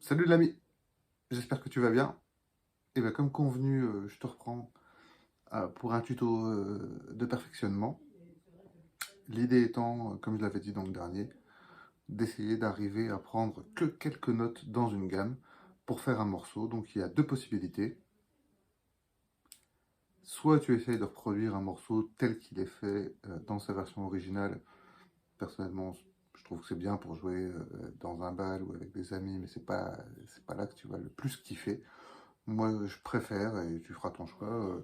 Salut l'ami, j'espère que tu vas bien. Et bien comme convenu, je te reprends pour un tuto de perfectionnement. L'idée étant, comme je l'avais dit dans le dernier, d'essayer d'arriver à prendre que quelques notes dans une gamme pour faire un morceau. Donc il y a deux possibilités. Soit tu essayes de reproduire un morceau tel qu'il est fait dans sa version originale. Personnellement, je trouve que c'est bien pour jouer dans un bal ou avec des amis, mais c'est pas là que tu vas le plus kiffer. Moi, je préfère, et tu feras ton choix,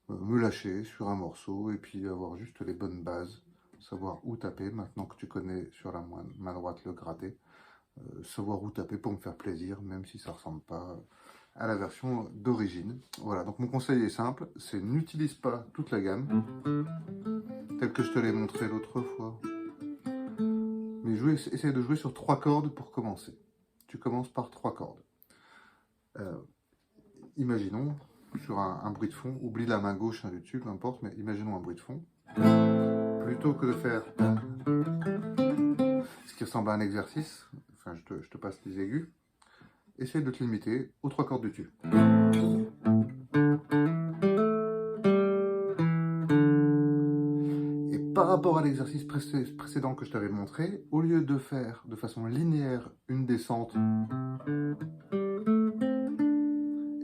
me lâcher sur un morceau et puis avoir juste les bonnes bases, savoir où taper, maintenant que tu connais sur la main droite le gradé, savoir où taper pour me faire plaisir, même si ça ne ressemble pas à la version d'origine. Voilà, donc mon conseil est simple, c'est n'utilise pas toute la gamme, telle que je te l'ai montré l'autre fois, mais essaye de jouer sur 3 cordes pour commencer. Tu commences par 3 cordes. Euh, Imaginons, sur un bruit de fond, oublie la main gauche, hein, du dessus, peu importe, mais imaginons un bruit de fond. Plutôt que de faire ce qui ressemble à un exercice, enfin je te passe les aigus, essaye de te limiter aux 3 cordes du dessus. Et par rapport à l'exercice précédent que je t'avais montré, au lieu de faire de façon linéaire une descente,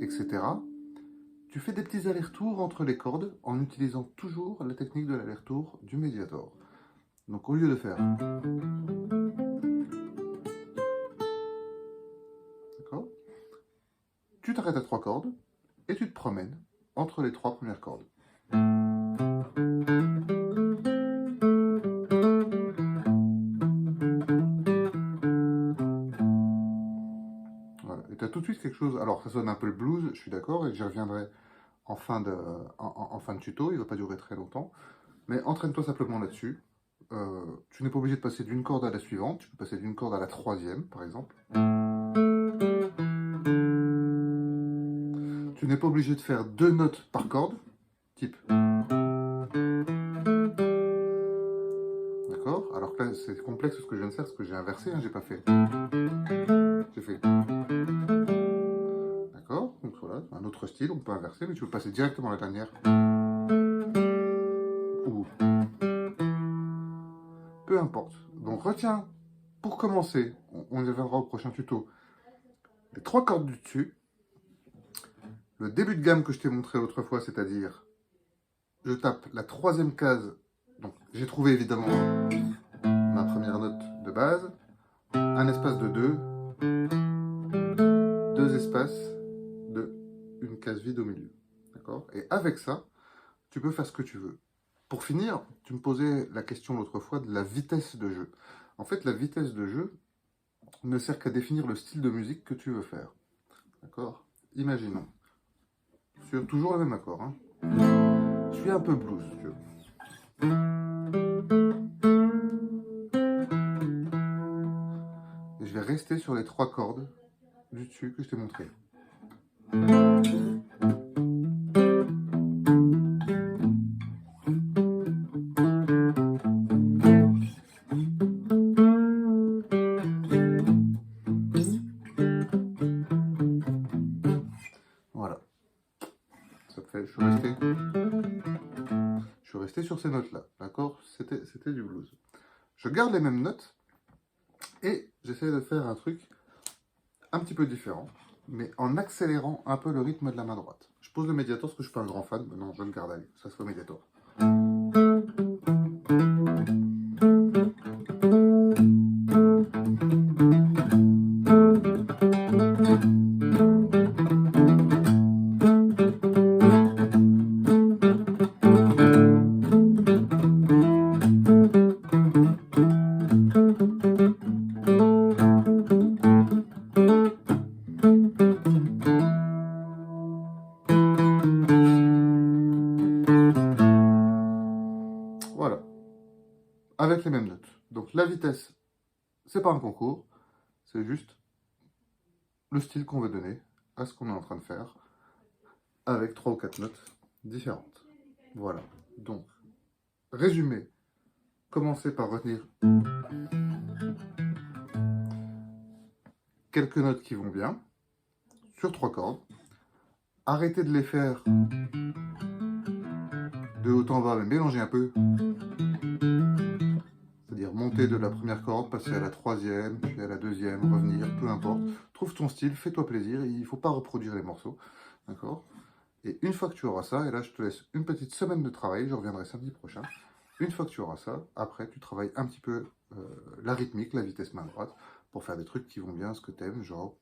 etc., tu fais des petits allers-retours entre les cordes en utilisant toujours la technique de l'aller-retour du médiator. Donc au lieu de faire... D'accord, tu t'arrêtes à 3 cordes et tu te promènes entre les 3 premières cordes. Voilà. Et tu as tout de suite quelque chose... Alors ça sonne un peu le blues, je suis d'accord, et j'y reviendrai en fin de tuto, il ne va pas durer très longtemps. Mais entraîne-toi simplement là-dessus. Tu n'es pas obligé de passer d'une corde à la suivante, tu peux passer d'une corde à la troisième, par exemple. Tu n'es pas obligé de faire 2 notes par corde, type. D'accord? Alors que là, c'est complexe ce que je viens de faire, parce que j'ai inversé, hein, j'ai pas fait. J'ai fait. D'accord? Donc voilà, un autre style, on peut inverser, mais tu peux passer directement à la dernière. Ou. Peu importe. Donc retiens, pour commencer, on y reviendra au prochain tuto, les 3 cordes du dessus, le début de gamme que je t'ai montré l'autre fois, c'est-à-dire je tape la troisième case, donc j'ai trouvé évidemment ma première note de base, un espace de 2 espaces de une case vide au milieu. D'accord? Et avec ça, tu peux faire ce que tu veux. Pour finir, tu me posais la question l'autre fois de la vitesse de jeu. En fait, la vitesse de jeu ne sert qu'à définir le style de musique que tu veux faire. D'accord? Imaginons. Sur toujours le même accord. Hein. Je suis un peu blues, si tu veux. Et je vais rester sur les 3 cordes du dessus que je t'ai montré. Voilà. Ça fait, je suis resté sur ces notes-là. D'accord? C'était du blues. Je garde les mêmes notes et j'essaie de faire un truc un petit peu différent, mais en accélérant un peu le rythme de la main droite. Je pose le médiator parce que je suis pas un grand fan, mais non, je le garde, allez, ça se fait au médiator. Voilà, avec les mêmes notes. Donc la vitesse, c'est pas un concours, c'est juste le style qu'on veut donner à ce qu'on est en train de faire, avec 3 ou 4 notes différentes. Voilà, donc, résumé, commencez par retenir quelques notes qui vont bien, sur 3 cordes. Arrêtez de les faire de haut en bas, mais mélangez un peu. C'est-à-dire monter de la première corde, passer à la troisième, puis à la deuxième, revenir, peu importe. Trouve ton style, fais-toi plaisir, il ne faut pas reproduire les morceaux. D'accord? Et une fois que tu auras ça, et là je te laisse une petite semaine de travail, je reviendrai samedi prochain. Une fois que tu auras ça, après tu travailles un petit peu la rythmique, la vitesse main droite, pour faire des trucs qui vont bien, ce que tu aimes, genre...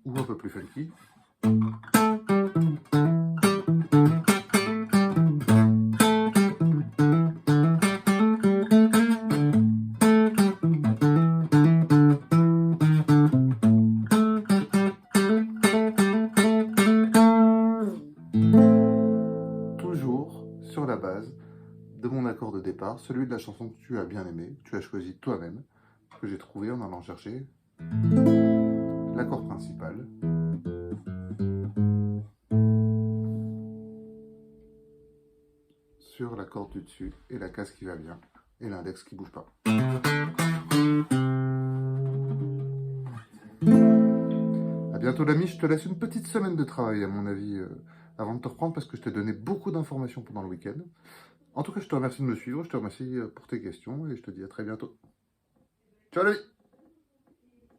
Ou un peu plus funky. Toujours sur la base de mon accord de départ, celui de la chanson que tu as bien aimé, que tu as choisi toi-même, que j'ai trouvé en allant chercher l'accord principal. Sur la corde du dessus et la case qui va bien et l'index qui bouge pas. À bientôt l'ami, je te laisse une petite semaine de travail à mon avis avant de te reprendre parce que je t'ai donné beaucoup d'informations pendant le week-end. En tout cas, je te remercie de me suivre, je te remercie pour tes questions et je te dis à très bientôt. Ciao l'ami!